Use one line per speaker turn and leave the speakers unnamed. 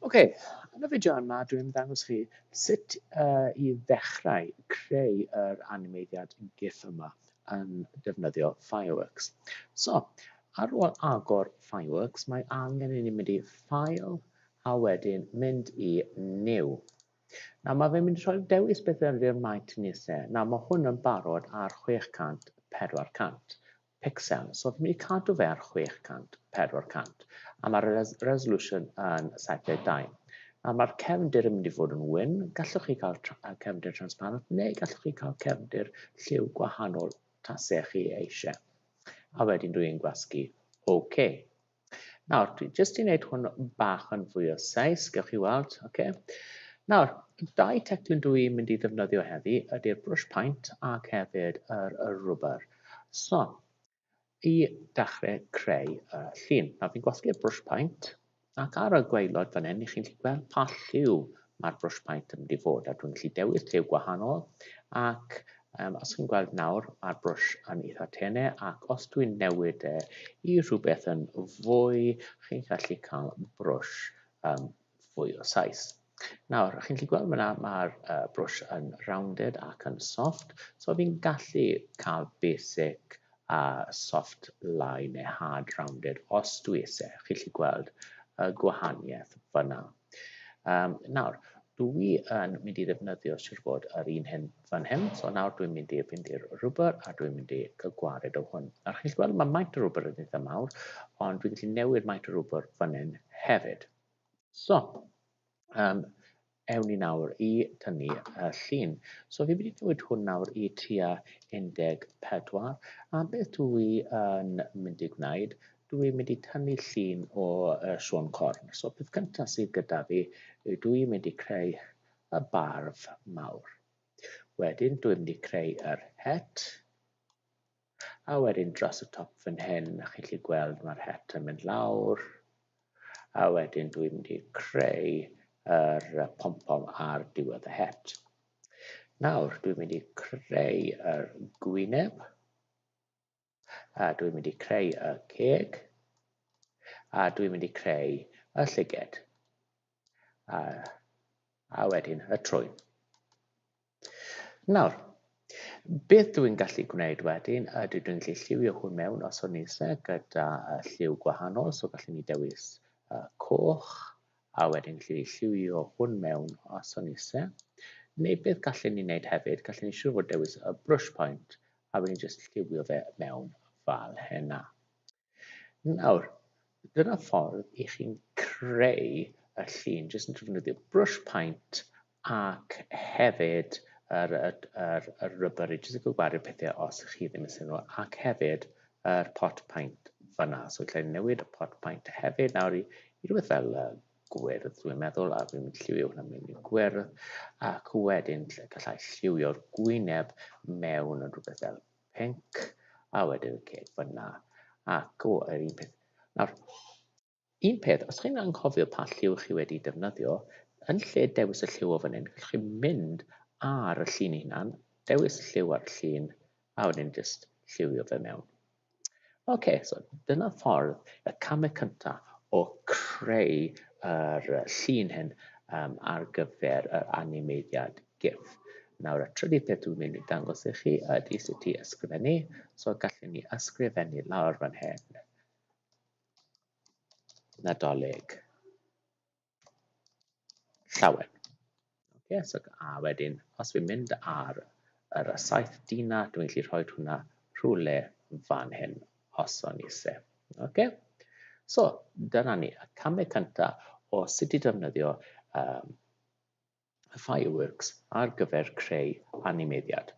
Oce, yn y fideo yma dwi'n dangos chi sut i ddechrau creu yr animeiddiad GIF yma yn defnyddio Fireworks. So, ar ôl agor Fireworks, mae angen i ni mynd i File a wedyn mynd i New. Nawr, mae fe'n mynd i rhoi dewis beth ydy'r maint nisau. Nawr, mae hwn yn barod ar 600-400 pixel. So, fi'n mynd i cadw fe ar 600-400. A mae'r resolution yn 7:2. A mae'r cefndir yn mynd i fod yn wyn. Gallwch chi cael cefndir transparent neu gallwch chi cael cefndir lliw gwahanol tasau chi eisiau. A wedyn dwi'n gwasgu OK. Nawr, dwi jyst i wneud hwn bach yn fwy o seis, gewch chi weld. Okay. Nawr, dau teclyn dwi'n mynd i ddefnyddio heddi ydy'r brush paint ac hefyd yr rwber. So, i dechrau creu llun. Nawr, fi'n gwasgu'r brush paint ac ar y gwaelod fan hyn, chi'n gallu gweld pa lliw mae'r brush paint yn mynd i fod. A dwi'n gallu dewis lliw gwahanol ac os chi'n gweld nawr, mae'r brush yn eitha tenau ac os dwi'n newid i rhywbeth yn fwy, chi'n gallu cael brush fwy o sais. Nawr, chi'n gallu gweld mae'r brush yn rounded ac yn soft, so fi'n gallu cael basic soft line neu hard rounded os dwi eisiau. Chi'n gallu gweld y gwahaniaeth fyna. Nawr, dwi yn mynd i ddefnyddio siŵr fod yr un hyn fan hyn. So nawr dwi'n mynd i fynd i'r rwber a dwi'n mynd i gwared o hwn. Nawr, chi'n gweld mae maint y rwber yn eitha mawr, ond dwi'n gallu newid maint y rwber fan hyn hefyd. So, ewn ni nawr i tynnu llun. So fi'n mynd i newid hwn nawr i tua 14. A beth dwi yn mynd i gwneud, dwi'n mynd i tynnu llun o Siôn Corn. So peth cyntaf sydd gyda fi, dwi'n mynd i creu y barf mawr. Wedyn dwi'n mynd i creu yr het. A wedyn dros y top fan hyn, chi'n gallu gweld mae'r het yn mynd lawr. A wedyn dwi'n mynd i creu yr pom-pom ar diwedd y het. Nawr, dwi'n mynd i creu yr gwyneb. A dwi'n mynd i creu y ceg. A dwi'n mynd i creu y llyged. A wedyn y trwyn. Nawr, beth dwi'n gallu gwneud wedyn ydy dwi'n gallu lliwio hwn mewn os o'n eisiau gyda lliw gwahanol. So gallwn ni dewis coch. A wedyn gallu lliwio hwn mewn os o'n eisiau. Neu beth gallwn ni wneud hefyd, gallwn ni siŵr fod dewis y brush point a wedyn jyst lliwio fe mewn fel hynna. Nawr, dyna ffordd i chi'n creu y llun jyst yn defnyddio brush paint ac hefyd yr rubber i jyst yn gwario pethau os chi ddim yn sylw ac hefyd yr pot paint fyna. So dwi'n newid y pot paint hefyd nawr i rhywbeth fel gwyrdd dwi'n meddwl a dwi'n mynd lliwio hwnna mewn i gwyrdd ac wedyn gallai lliwio'r gwyneb mewn yn rhywbeth fel pink a wedyn y ceg fyna ac yr un peth. Nawr, un peth, os chi'n anghofio pa lliw chi wedi defnyddio, yn lle dewis y lliw o fan hyn, gallwch chi mynd ar y llun hunan, dewis y lliw ar y llun a wedyn jyst lliwio fe mewn. Okay, so dyna ffordd y camau cyntaf o creu yr llun hyn ar gyfer yr animeiddiad GIF. Nawr, y trydydd peth dwi'n mynd i dangos i chi ydy sut i ysgrifennu. So gallwn ni ysgrifennu lawr fan hyn. Nadolig llawen. Okay, so, a wedyn, os fi'n mynd ar yr saith dina, dwi'n gallu rhoi hwnna rhywle fan hyn os o'n eisiau. Okay? So, dyna ni, y camau cyntaf o sut i defnyddio Fireworks ar gyfer creu animeiddiad.